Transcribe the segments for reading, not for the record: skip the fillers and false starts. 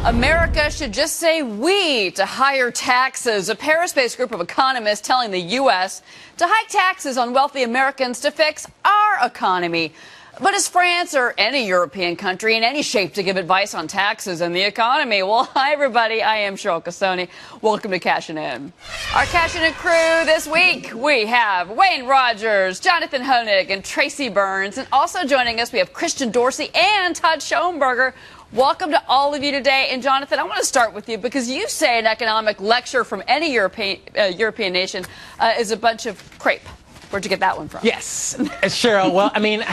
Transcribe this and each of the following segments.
America should just say we to higher taxes. A Paris-based group of economists telling the U.S. to hike taxes on wealthy Americans to fix our economy. But is France or any European country in any shape to give advice on taxes and the economy? Well, hi, everybody. I am Cheryl Casone. Welcome to Cashin In. Our Cashin In crew this week, we have Wayne Rogers, Jonathan Hoenig, and Tracy Burns. And also joining us, we have Christian Dorsey and Todd Schoenberger. Welcome to all of you today. And Jonathan, I want to start with you because you say an economic lecture from any European nation is a bunch of crepe. Where'd you get that one from? Yes, Cheryl. Well, I mean,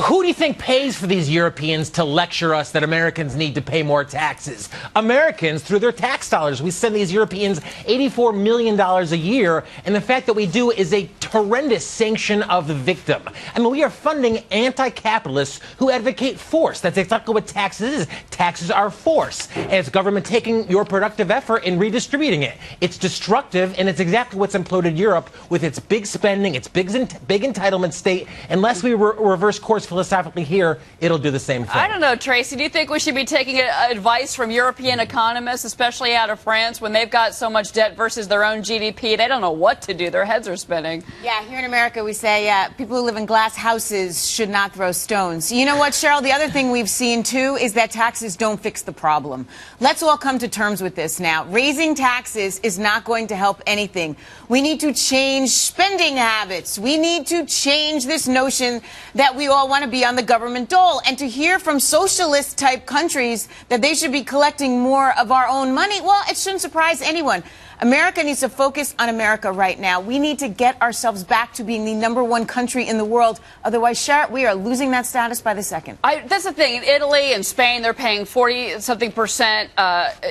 who do you think pays for these Europeans to lecture us that Americans need to pay more taxes? Americans, through their tax dollars. We send these Europeans $84 million a year, and the fact that we do is a horrendous sanction of the victim. I mean, we are funding anti-capitalists who advocate force. That's exactly what taxes is. Taxes are force, and it's government taking your productive effort and redistributing it. It's destructive, and it's exactly what's imploded Europe with its big spending, its big entitlement state. Unless we reverse course philosophically here, it'll do the same thing. I don't know, Tracy. Do you think we should be taking advice from European economists, especially out of France, when they've got so much debt versus their own GDP? They don't know what to do. Their heads are spinning. Yeah, here in America, we say people who live in glass houses should not throw stones. You know what, Cheryl? The other thing we've seen, too, is that taxes don't fix the problem. Let's all come to terms with this now. Raising taxes is not going to help anything. We need to change spending habits. We need to change this notion that we all want to be on the government dole. And to hear from socialist-type countries that they should be collecting more of our own money, well, it shouldn't surprise anyone. America needs to focus on America right now. We need to get ourselves back to being the #1 country in the world. Otherwise, Cheryl, we are losing that status by the second. That's the thing. In Italy and Spain, they're paying 40-something%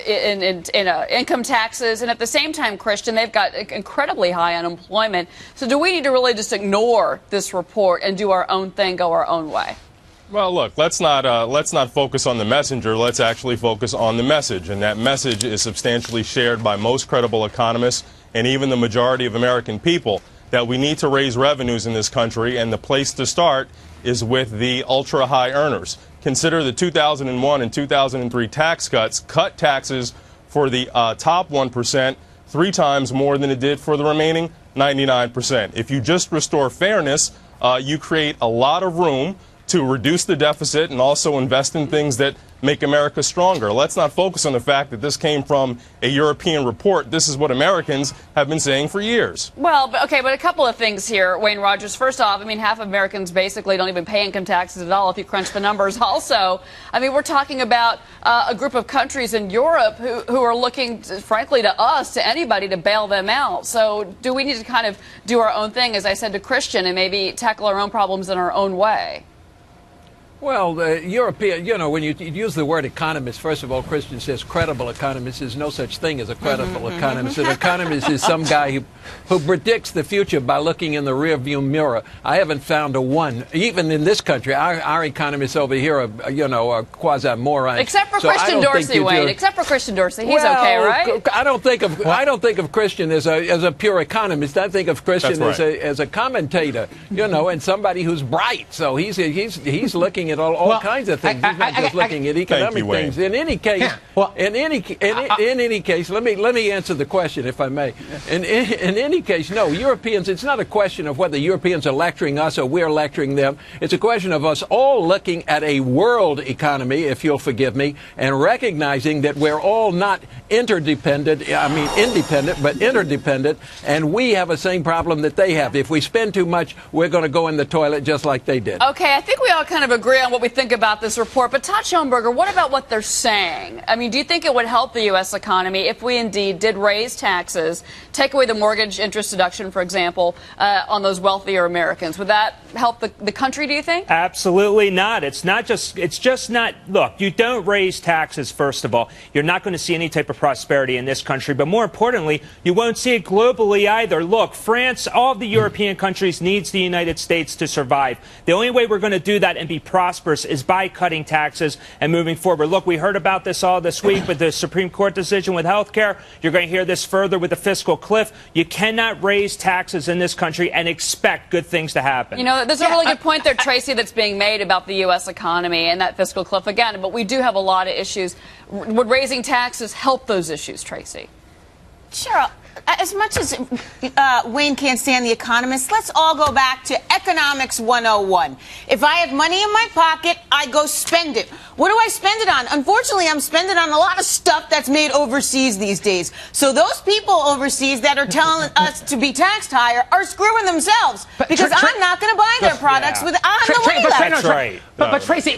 in income taxes. And at the same time, Christian, they've got incredibly high unemployment. So do we need to really just ignore this report and do our own thing, go our own way? Well, look, let's not focus on the messenger. Let's actually focus on the message. And that message is substantially shared by most credible economists and even the majority of American people, that we need to raise revenues in this country. And the place to start is with the ultra-high earners. Consider the 2001 and 2003 tax cuts cut taxes for the top 1% 3 times more than it did for the remaining 99%. If you just restore fairness, you create a lot of room to reduce the deficit and also invest in things that make America stronger. Let's not focus on the fact that this came from a European report. This is what Americans have been saying for years. Well, but a couple of things here, Wayne Rogers. First off, I mean, half of Americans basically don't even pay income taxes at all if you crunch the numbers. Also, I mean, we're talking about a group of countries in Europe who are looking, frankly, to us, to anybody, to bail them out. So do we need to kind of do our own thing, as I said to Christian, and maybe tackle our own problems in our own way? Well, European, you know, when you use the word economist, first of all, Christian says credible economist. There's no such thing as a credible economist. An economist is some guy who predicts the future by looking in the rearview mirror. I haven't found a one, even in this country. Our economists over here are, you know, are quasi-morons. Except for Christian Dorsey, Wayne. Except for Christian Dorsey. He's okay, right? I don't think of Christian as a pure economist. I think of Christian as a commentator, you know, and somebody who's bright. So he's looking at all kinds of things. He's not just looking at economic things. In any case, in any case, let me answer the question, if I may. In any case, no, Europeans. It's not a question of whether Europeans are lecturing us or we're lecturing them. It's a question of us all looking at a world economy, if you'll forgive me, and recognizing that we're all not interdependent. I mean, independent, but interdependent, and we have the same problem that they have. If we spend too much, we're going to go in the toilet just like they did. Okay, I think we all kind of agree on what we think about this report. But Todd Schoenberger, what about what they're saying? I mean, do you think it would help the U.S. economy if we indeed did raise taxes, take away the mortgage interest deduction, for example, on those wealthier Americans? Would that help the country, do you think? Absolutely not. It's just not. Look, you don't raise taxes, first of all. You're not going to see any type of prosperity in this country. But more importantly, you won't see it globally either. Look, France, all of the European countries needs the United States to survive. The only way we're going to do that and be prosperous is by cutting taxes and moving forward. Look, we heard about this all this week with the Supreme Court decision with health care. You're going to hear this further with the fiscal cliff. You cannot raise taxes in this country and expect good things to happen. You know, there's a really good point there, Tracy, that's being made about the U.S. economy and that fiscal cliff again. But we do have a lot of issues. Would raising taxes help those issues, Tracy? Cheryl, as much as Wayne can't stand The Economist, let's all go back to Economics 101. If I have money in my pocket, I go spend it. What do I spend it on? Unfortunately, I'm spending on a lot of stuff that's made overseas these days. So those people overseas that are telling us to be taxed higher are screwing themselves because I'm not going to buy their products on the way left. That's right. But Tracy,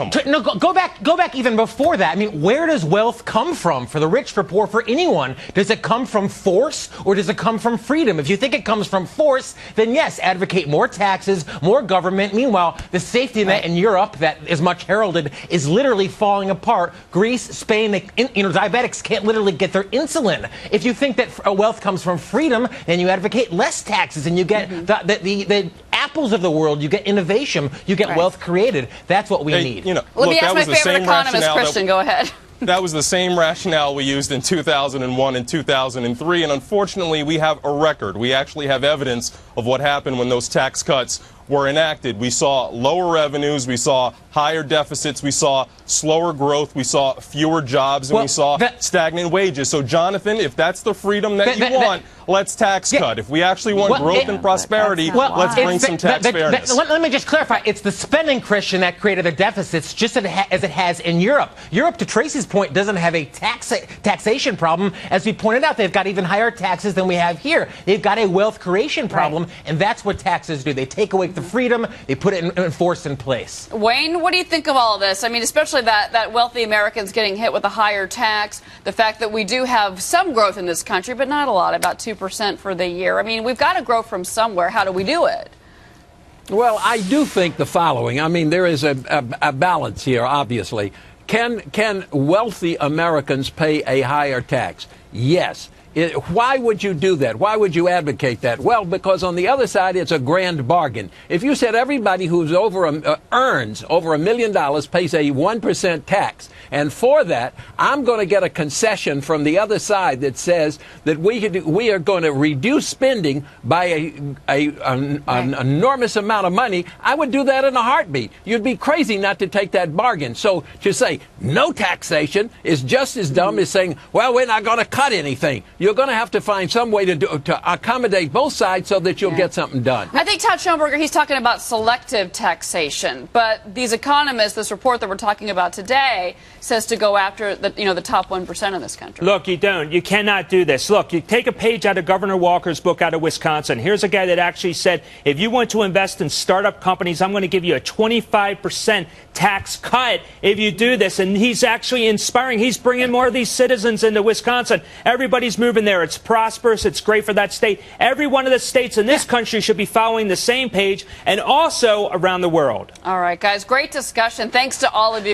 go back even before that. I mean, where does wealth come from for the rich, for poor, for anyone? Does it come from force or does it come from freedom? If you think it comes from force, then yes, advocate more taxes, more government. Meanwhile, the safety net in Europe that is much heralded is literally falling apart. Greece, Spain, diabetics can't literally get their insulin. If you think that wealth comes from freedom, then you advocate less taxes and you get the apples of the world, you get innovation, you get wealth created. That's what we need. Let me ask my favorite economist, Christian. Go ahead. That was the same rationale we used in 2001 and 2003, and unfortunately we have a record. We actually have evidence of what happened when those tax cuts were enacted. We saw lower revenues, we saw higher deficits, we saw slower growth, we saw fewer jobs, and we saw stagnant wages. So, Jonathan, if that's the freedom that you want, let's tax cut. If we actually want growth and prosperity, let's bring some tax fairness. Let me just clarify. It's the spending, Christian, that created the deficits, just as it has in Europe. Europe, to Tracy's point, doesn't have a taxation problem. As we pointed out, they've got even higher taxes than we have here. They've got a wealth creation problem, and that's what taxes do. They take away the freedom, they put it in force in place. Wayne, what do you think of all of this? I mean, especially that wealthy Americans getting hit with a higher tax, the fact that we do have some growth in this country, but not a lot, about 2% for the year. I mean, we've got to grow from somewhere. How do we do it? Well, I do think the following. I mean, there is a balance here, obviously. Can wealthy Americans pay a higher tax? Yes. Why would you do that? Why would you advocate that? Well, because on the other side, it's a grand bargain. If you said everybody who's earns over $1 million pays a 1% tax, and for that, I'm going to get a concession from the other side that says that we are going to reduce spending by an enormous amount of money, I would do that in a heartbeat. You'd be crazy not to take that bargain. So to say no taxation is just as dumb as saying, well, we're not going to cut anything. You're going to have to find some way to accommodate both sides so that you'll get something done. I think Todd Schoenberger, he's talking about selective taxation, but these economists, this report that we're talking about today, says to go after the top 1% of this country. Look, you don't. You cannot do this. Look, you take a page out of Governor Walker's book out of Wisconsin. Here's a guy that actually said, if you want to invest in startup companies, I'm going to give you a 25% tax cut if you do this. And he's actually inspiring. He's bringing more of these citizens into Wisconsin. Everybody's moving there. It's prosperous. It's great for that state. Every one of the states in this country should be following the same page, and also around the world. All right, guys, great discussion. Thanks to all of you.